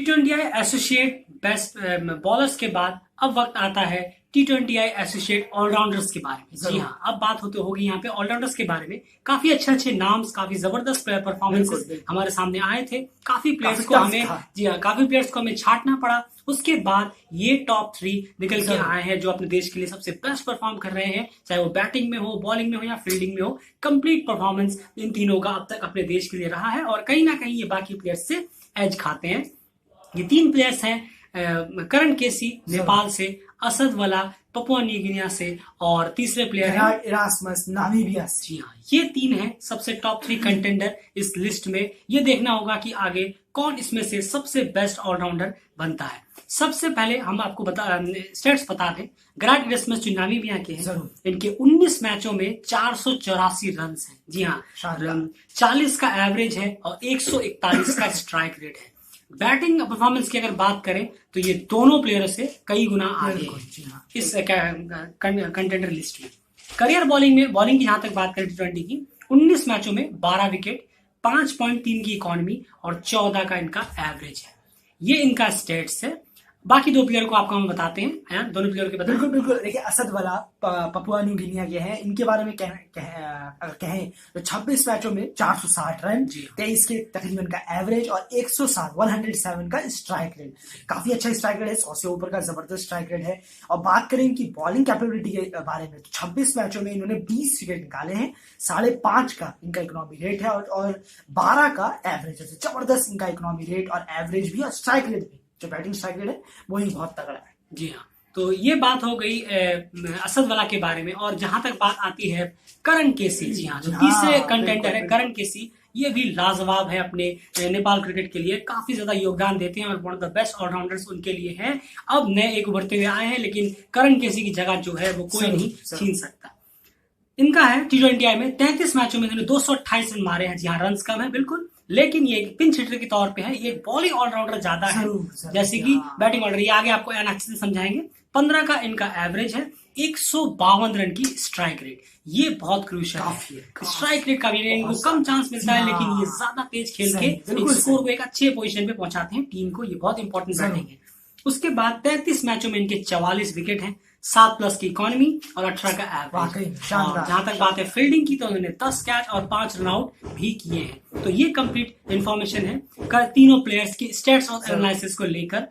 T20I associate best bowlers के बाद अब वक्त आता है T20I एसोसिएट ऑलराउंडर्स के बारे में। जी हाँ, अब बात होते होगी यहाँ पे ऑलराउंडर्स के बारे में। काफी अच्छे नाम्स, काफी जबरदस्त प्लेयर परफॉर्मेंसेस हमारे सामने आए थे। काफी प्लेयर्स को हमें काफी प्लेयर्स को हमें छांटना पड़ा। उसके बाद ये टॉप 3 निकल के आए हैं जो अपने देश के लिए सबसे बेस्ट परफॉर्म कर रहे हैं, चाहे वो बैटिंग में हो, बॉलिंग में हो या फील्डिंग में हो। कंप्लीट परफॉर्मेंस इन तीनों का अब तक अपने देश के लिए रहा है और कहीं ना कहीं ये बाकी प्लेयर्स से एज खाते हैं। ये 3 प्लेयर्स हैं, करण केसी नेपाल से, असद वाला पपुआ न्यू गिनिया से और तीसरे प्लेयर है इरास्मस नामीबिया से। जी हाँ, ये 3 हैं सबसे टॉप 3 कंटेंडर इस लिस्ट में। ये देखना होगा कि आगे कौन इसमें से सबसे बेस्ट ऑलराउंडर बनता है। सबसे पहले हम आपको स्टेट्स बता दें। ग्रांट इरास्मस जो नामीबिया के हैं, इनके 19 मैचों में 484 रन हैं। जी हाँ, 40 का एवरेज है और 141 का स्ट्राइक रेट है। बैटिंग परफॉर्मेंस की अगर बात करें तो ये दोनों प्लेयरों से कई गुना आगे हैं इस कंटेंडर लिस्ट में। करियर बॉलिंग की जहां तक बात करें T20 की, 19 मैचों में 12 विकेट, 5.3 की इकोनॉमी और 14 का इनका एवरेज है। ये इनका स्टेट्स है। बाकी 2 प्लेयर को आपको हम बताते हैं, दोनों प्लेयर के बता। बिल्कुल देखिए, असद वाला पपुआ न्यू गिनिया के हैं। इनके बारे में अगर कहें तो 26 मैचों में 460 रन, 23 के तकरीबन का एवरेज और 107 का स्ट्राइक रेट। काफी अच्छा स्ट्राइक रेट है, 100 से ऊपर का जबरदस्त स्ट्राइक रेट है। और बात करें इनकी बॉलिंग कैपेबिलिटी के बारे में तो 26 मैचों में इन्होंने 20 विकेट निकाले हैं, 5.5 का इनका इकोनॉमी रेट है और 12 का एवरेज है। जबरदस्त इनका इकोनॉमी रेट और एवरेज भी और स्ट्राइक रेट भी, जो बैटिंग स्ट्राइक रेट है वही बहुत तगड़ा है। जी हाँ, तो ये बात हो गई असद वाला के बारे में। और जहां तक बात आती है करण केसी, जी हाँ, जो तीसरे कंटेंडर है करण केसी, ये भी लाजवाब है अपने नेपाल क्रिकेट के लिए। काफी ज्यादा योगदान देते हैं और one of the best allrounders उनके लिए हैं। अब नए एक उभरते हुए आए हैं, लेकिन करण केसी की जगह जो है वो कोई नहीं छीन सकता। इनका है T20I में 33 मैचों में इन्होंने 228 रन मारे हैं। जी हाँ, रन कम है बिल्कुल, लेकिन ये पिंच हिटर के तौर पे है। ये बॉलिंग ऑलराउंडर ज्यादा है जैसे कि बैटिंग ऑलराउंडर। ये आगे आपको अच्छे से समझाएंगे। 15 का इनका एवरेज है, 152 रन की स्ट्राइक रेट। ये बहुत क्रूशियल है। स्ट्राइक रेट का भी इनको कम चांस मिलता है, लेकिन ये ज्यादा तेज खेल के स्कोर को एक अच्छे पोजीशन पे पहुंचाते हैं टीम को। ये बहुत इंपॉर्टेंट बैटिंग है। उसके बाद 33 मैचों में इनके 44 विकेट हैं, 7+ की इकोनॉमी और 18 का एवरेज। जहां तक बात है फील्डिंग की तो उन्होंने 10 कैच और 5 रन आउट भी किए हैं। तो ये कंप्लीट इंफॉर्मेशन है तीनों प्लेयर्स की स्टेट्स और एनालिसिस को लेकर।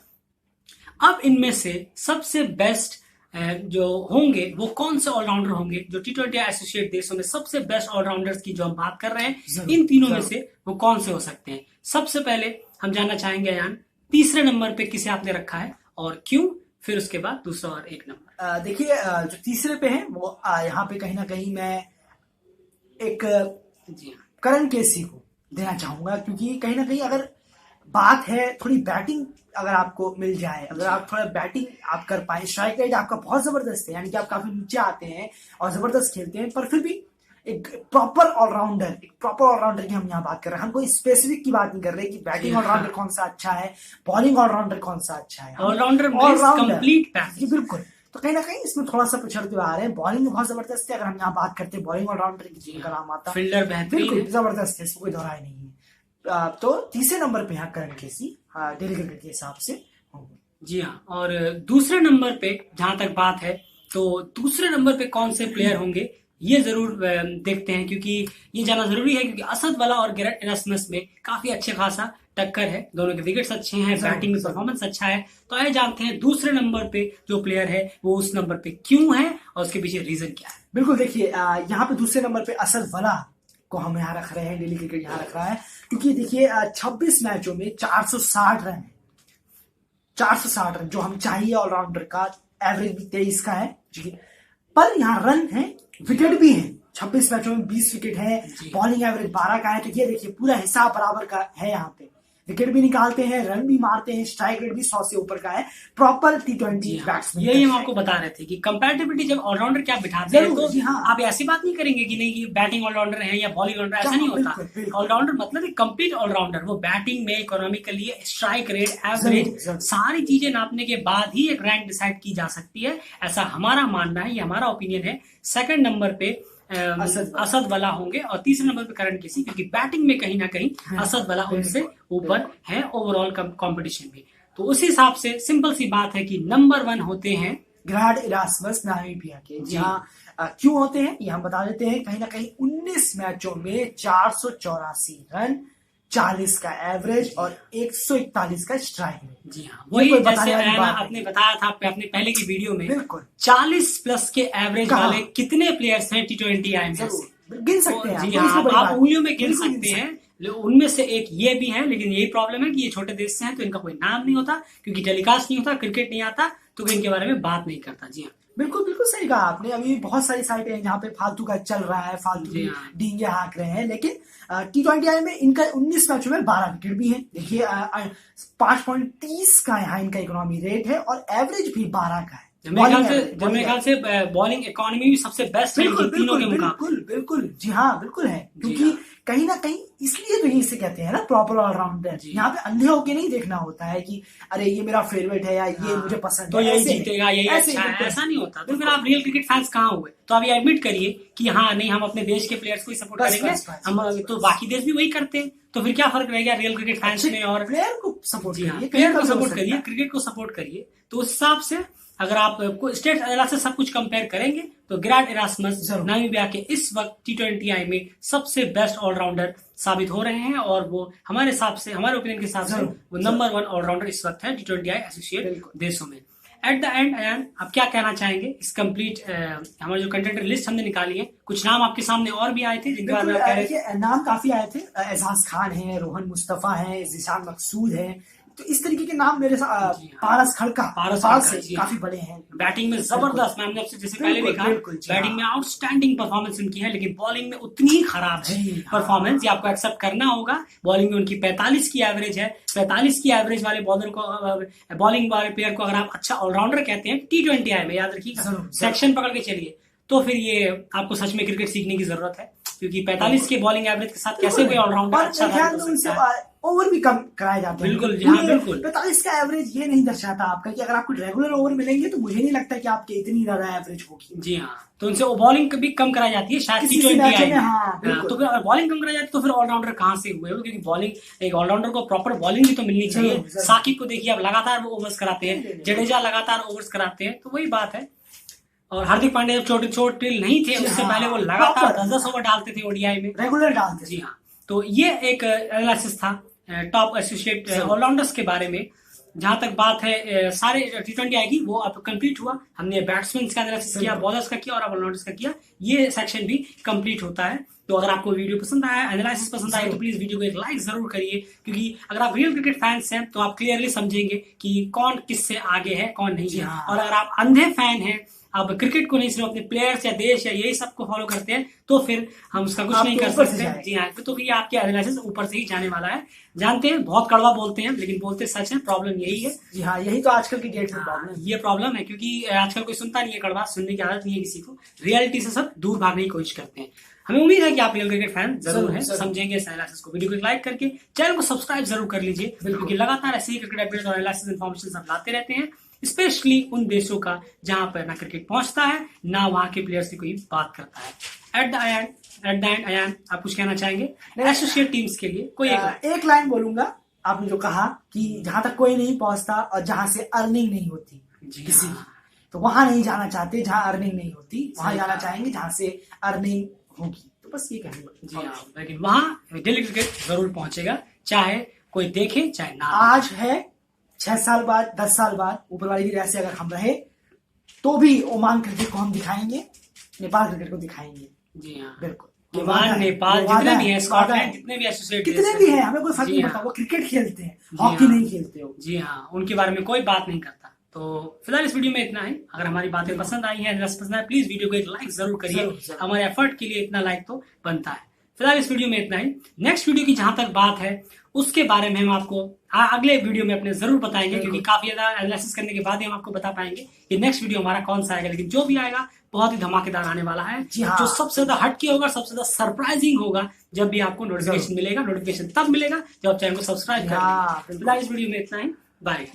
अब इनमें से सबसे बेस्ट जो होंगे वो कौन से ऑलराउंडर होंगे, जो T20I एसोसिएट देशों में सबसे बेस्ट ऑलराउंडर्स की जो हम बात कर रहे हैं, इन तीनों में से वो कौन से हो सकते हैं। सबसे पहले हम जानना चाहेंगे यान, तीसरे नंबर पे किसे आपने रखा है और क्यों, फिर उसके बाद दूसरा और एक नंबर। देखिए, जो तीसरे पे है वो यहाँ पे कहीं ना कहीं मैं एक करण केसी को देना चाहूंगा, क्योंकि कहीं ना कहीं अगर बात है थोड़ी बैटिंग अगर आपको मिल जाए, अगर आप थोड़ा बैटिंग आप कर पाए, स्ट्राइक रेट आपका बहुत जबरदस्त है, यानी कि आप काफी नीचे आते हैं और जबरदस्त खेलते हैं, पर फिर भी एक प्रॉपर ऑलराउंडर की हम यहाँ बात कर रहे हैं। हम कोई स्पेसिफिक की बात नहीं कर रहे कि बैटिंग ऑलराउंडर कौन सा अच्छा है, बॉलिंग ऑलराउंडर कौन सा अच्छा है। All rounder complete package. बिल्कुल, तो कहीं ना कहीं इसमें थोड़ा सा पिछड़ते हुए आ रहे हैं। बॉलिंग में बहुत जबरदस्त है। अगर हम यहाँ बात करते हैं बॉलिंग ऑलराउंडर की, जिनका नाम आता है, फील्डर बेहतरीन जबरदस्त है, इसमें कोई दोहराई नहीं है। तो तीसरे नंबर पे यहाँ करण केसी डेली क्रिकेट के हिसाब से होंगे। जी हाँ, और दूसरे नंबर पे जहां तक बात है तो दूसरे नंबर पे कौन से प्लेयर होंगे ये जरूर देखते हैं, क्योंकि ये जानना जरूरी है। क्योंकि असद वाला और ग्रांट इरास्मस में काफी अच्छे खासा टक्कर है, दोनों के विकेट्स अच्छे हैं, बैटिंग में परफॉर्मेंस अच्छा है। तो आइए जानते हैं दूसरे नंबर पे जो प्लेयर है वो उस नंबर पे क्यों है और उसके पीछे रीजन क्या है। बिल्कुल, देखिए यहाँ पे दूसरे नंबर पे असद वाला को हम यहाँ रख रहे हैं, डेली क्रिकेट यहाँ रख रहा है, क्योंकि देखिए 26 मैचों में 460 रन है। 460 रन जो हम चाहिए ऑलराउंडर का, एवरेज भी 23 का है, पर यहाँ रन है, विकेट भी है। 26 मैचों में 20 विकेट है, बॉलिंग एवरेज 12 का है। तो ये देखिए पूरा हिसाब बराबर का है। यहाँ पे विकेट भी निकालते हैं, रन भी मारते हैं, स्ट्राइक रेट भी 100 से ऊपर का है। Proper T20 batsman. यही हम आपको बता रहे थे कि कंपैटिबिलिटी जब ऑलराउंडर क्या बिठाते हैं तो आप ऐसी बात नहीं करेंगे कि नहीं कि बैटिंग ऑलराउंडर है या बॉलिंग ऑलराउंडर, ऐसा नहीं होता। ऑलराउंडर मतलब एक कंप्लीट ऑलराउंडर। वो बैटिंग में, इकोनॉमिकली, स्ट्राइक रेट, एवरेज, सारी चीजें नापने के बाद ही एक रैंक डिसाइड की जा सकती है। ऐसा हमारा मानना है, ये हमारा ओपिनियन है। सेकंड नंबर पे असद वाला होंगे और तीसरे नंबर पे करण केसी, क्योंकि बैटिंग में कहीं ना कहीं असद वाला उनसे ऊपर है ओवरऑल कंपटीशन में। तो उस हिसाब से सिंपल सी बात है कि नंबर 1 होते हैं गेरार्ड इरास्मस नामीबिया के। जहाँ क्यों होते हैं ये हम बता देते हैं। कहीं ना कहीं 19 मैचों में 484 रन, 40 का एवरेज और 141 का स्ट्राइक रेट। जी हाँ, वही जैसे आपने बताया था अपने पहले की वीडियो में, बिल्कुल 40 प्लस के एवरेज वाले कितने प्लेयर्स हैं T20 आई में, गिन सकते हैं। जी हाँ, आप उंगलियों में गिन सकते हैं। उनमें से एक ये भी है, लेकिन यही प्रॉब्लम है कि ये छोटे देश से हैं तो इनका कोई नाम नहीं होता, क्योंकि टेलीकास्ट नहीं होता, क्रिकेट नहीं आता, तो कोई इनके बारे में बात नहीं करता। जी हाँ, बिल्कुल बिल्कुल सही कहा आपने। अभी बहुत सारी साइटें हैं जहाँ पे फालतू का चल रहा है, फालतू की डींगे हाँक रहे हैं, लेकिन T20 आई में इनका 19 मैचों में 12 विकेट भी है। देखिए 5.30 का यहाँ इनका इकोनॉमी रेट है और एवरेज भी 12 का है। मेरे ख्याल से बॉलिंग इकोनॉमी भी सबसे बेस्ट है तीनों के मुकाबले। बिल्कुल जी हाँ, बिल्कुल है, क्योंकि कहीं ना कहीं इसलिए तो इसे कहते हैं ना प्रॉपर ऑलराउंडर। यहाँ पे अंधे होके नहीं देखना होता है कि अरे ये मेरा फेवरेट है या ये मुझे पसंद तो है, यही जीतेगा, यही अच्छा है, ऐसा नहीं होता। तो फिर आप रियल क्रिकेट फैंस कहाँ हुए? तो आप ये एडमिट करिए कि हाँ नहीं, हम अपने देश के प्लेयर्स को ही सपोर्ट करेंगे, हम तो बाकी देश भी वही करते हैं, तो फिर क्या फर्क रह गया रियल क्रिकेट फैंस में और प्लेयर को सपोर्ट करिए, प्लेयर को सपोर्ट करिए, क्रिकेट को सपोर्ट करिए। तो उस हिसाब से अगर आप स्टेट से सब कुछ कंपेयर करेंगे तो गेरार्ड इरास्मस नामीबिया के इस वक्त T20 आई में सबसे बेस्ट ऑलराउंडर साबित हो रहे हैं, और वो हमारे हिसाब से, हमारे ओपिनियन के हिसाब से वो नंबर 1 ऑलराउंडर इस वक्त है T20 आई एसोसिएट देशों में। एट द एंड अयान, आप क्या कहना चाहेंगे इस कंप्लीट हमारे जो कंटेंटर लिस्ट हमने निकाली है? कुछ नाम आपके सामने और भी आए थे जिनके बारे में आप कह रहे थे? नाम काफी आए थे। एजाज खान है, रोहन मुस्तफा है, जिशान मकसूद है, तो इस तरीके के नाम मेरे साथ पारस खड़का से काफी बड़े हैं। बैटिंग में जबरदस्त, मैंने आपसे जैसे पहले भी कहा, बैटिंग में आउटस्टैंडिंग परफॉर्मेंस उनकी है, लेकिन बॉलिंग में उतनी ही खराब है परफॉर्मेंस, ये आपको एक्सेप्ट करना होगा। बॉलिंग में उनकी 45 की एवरेज है। 45 की एवरेज वाले बॉलर को, बॉलिंग वाले प्लेयर को अगर आप अच्छा ऑलराउंडर कहते हैं T20 आई में, याद रखिएगा, सेक्शन पकड़ के चलिए, तो फिर ये आपको सच में क्रिकेट सीखने की जरूरत है, क्योंकि 45 के बॉलिंग एवरेज के साथ कैसे कोई ऑलराउंडर अच्छा ओवर भी कम कराए जाते हैं। बिल्कुल, हाँ, बिल्कुल 45 का एवरेज ये नहीं दर्शाता आपका कि अगर आपको रेगुलर ओवर मिलेंगे तो मुझे नहीं लगता कि आपके इतनी ज्यादा एवरेज होगी। जी हाँ, तो उनसे बॉलिंग भी कम कराई जाती है शायद T20 आई में। तो फिर अगर बॉलिंग कम कराई जाती है तो फिर ऑलराउंडर कहाँ से हुए? क्योंकि बॉलिंग, एक ऑलराउंडर को प्रॉपर बॉलिंग भी तो मिलनी चाहिए। साकिब को देखिए, आप लगातार वो ओवर्स कराते हैं, जडेजा लगातार ओवर्स कराते हैं, तो वही बात है। और हार्दिक पांड्या जब चोटिल नहीं थे उससे पहले वो लगातार 10-10 ओवर डालते थे ओडीआई में, रेगुलर डालते। जी हाँ, तो ये एक एनालिसिस था टॉप एसोसिएट ऑलराउंडर्स के बारे में। जहां तक बात है सारे T20 आएगी वो अब कंप्लीट हुआ। हमने बैट्समैन का एनालिसिस किया, बॉलर्स का किया और अब ऑलराउंडर्स का किया। ये सेक्शन भी कंप्लीट होता है। तो अगर आपको वीडियो पसंद आया, एनालिसिस पसंद आया, तो प्लीज वीडियो को एक लाइक जरूर करिए, क्योंकि अगर आप रियल क्रिकेट फैंस हैं तो आप क्लियरली समझेंगे कि कौन किससे आगे है, कौन नहीं है। और अगर आप अंधे फैन हैं, आप क्रिकेट को नहीं सिर्फ अपने प्लेयर्स या देश या यही सबको फॉलो करते हैं, तो फिर हम उसका कुछ नहीं कर सकते। जी हाँ, तो ये आपके एनालिसिस ऊपर से ही जाने वाला है। जानते हैं बहुत कड़वा बोलते हैं, लेकिन बोलते सच है। प्रॉब्लम यही है। जी हाँ, यही तो आजकल की डेट में प्रॉब्लम है। ये प्रॉब्लम है, क्योंकि आजकल कोई सुनता नहीं है कड़वा, सुनने की आदत नहीं है किसी को। रियलिटी से सब दूर भागने की कोशिश करते हैं। हमें उम्मीद है कि आप रियल क्रिकेट फैन जरूर हैं, समझेंगे इस एनालिसिस को। वीडियो को लाइक करके चैनल को सब्सक्राइब जरूर कर लीजिए, क्योंकि लगातार ऐसे ही क्रिकेट अपडेट्स और एनालिसिस इन्फॉर्मेशन सब लाते रहते हैं, स्पेशली उन देशों का जहां पर ना क्रिकेट पहुंचता है ना वहां के प्लेयर्स की कोई बात करता है। एट द एंड अयान, आप कुछ कहना चाहेंगे एसोसिएट टीम्स के लिए? कोई एक लाइन बोलूंगा। आपने जो कहा कि जहां तक कोई नहीं पहुंचता और जहां से अर्निंग नहीं होती किसी की, तो वहां नहीं जाना चाहते। जहां अर्निंग नहीं होती वहां जाना चाहेंगे जहां से अर्निंग होगी। तो बस ये कहूंगा। जी हाँ, लेकिन वहां डेली क्रिकेट जरूर पहुंचेगा, चाहे कोई देखे चाहे ना। आज है 6 साल बाद, 10 साल बाद, ऊपर वाली की राह से अगर हम रहे तो भी ओमान क्रिकेट को हम दिखाएंगे, नेपाल क्रिकेट को दिखाएंगे। जी हाँ, बिल्कुल। ओमान, नेपाल जितने भी हैं, स्कॉटलैंड जितने भी एसोसिएट कितने भी हैं, हमें कोई फर्क नहीं पड़ता। वो क्रिकेट खेलते हैं, हॉकी नहीं खेलते हो। जी हाँ, उनके बारे में कोई बात नहीं करता। तो फिलहाल इस वीडियो में इतना ही। अगर हमारी बातें पसंद आई हैं, पसंद है, प्लीज वीडियो को एक लाइक जरूर करिए। हमारे एफर्ट के लिए इतना लाइक तो बनता है। फिलहाल इस वीडियो में इतना ही। नेक्स्ट वीडियो की जहां तक बात है उसके बारे में हम आपको अगले वीडियो में अपने जरूर बताएंगे, क्योंकि काफी ज्यादा एनालिसिस करने के बाद ही हम आपको बता पाएंगे कि नेक्स्ट वीडियो हमारा कौन सा आएगा। लेकिन जो भी आएगा बहुत ही धमाकेदार आने वाला है। जो सबसे ज्यादा हटके होगा, सबसे ज्यादा सरप्राइजिंग होगा, जब भी आपको नोटिफिकेशन मिलेगा। नोटिफिकेशन तब मिलेगा जब चैनल को सब्सक्राइब करेंगे। फिलहाल इस वीडियो में इतना ही। बाय।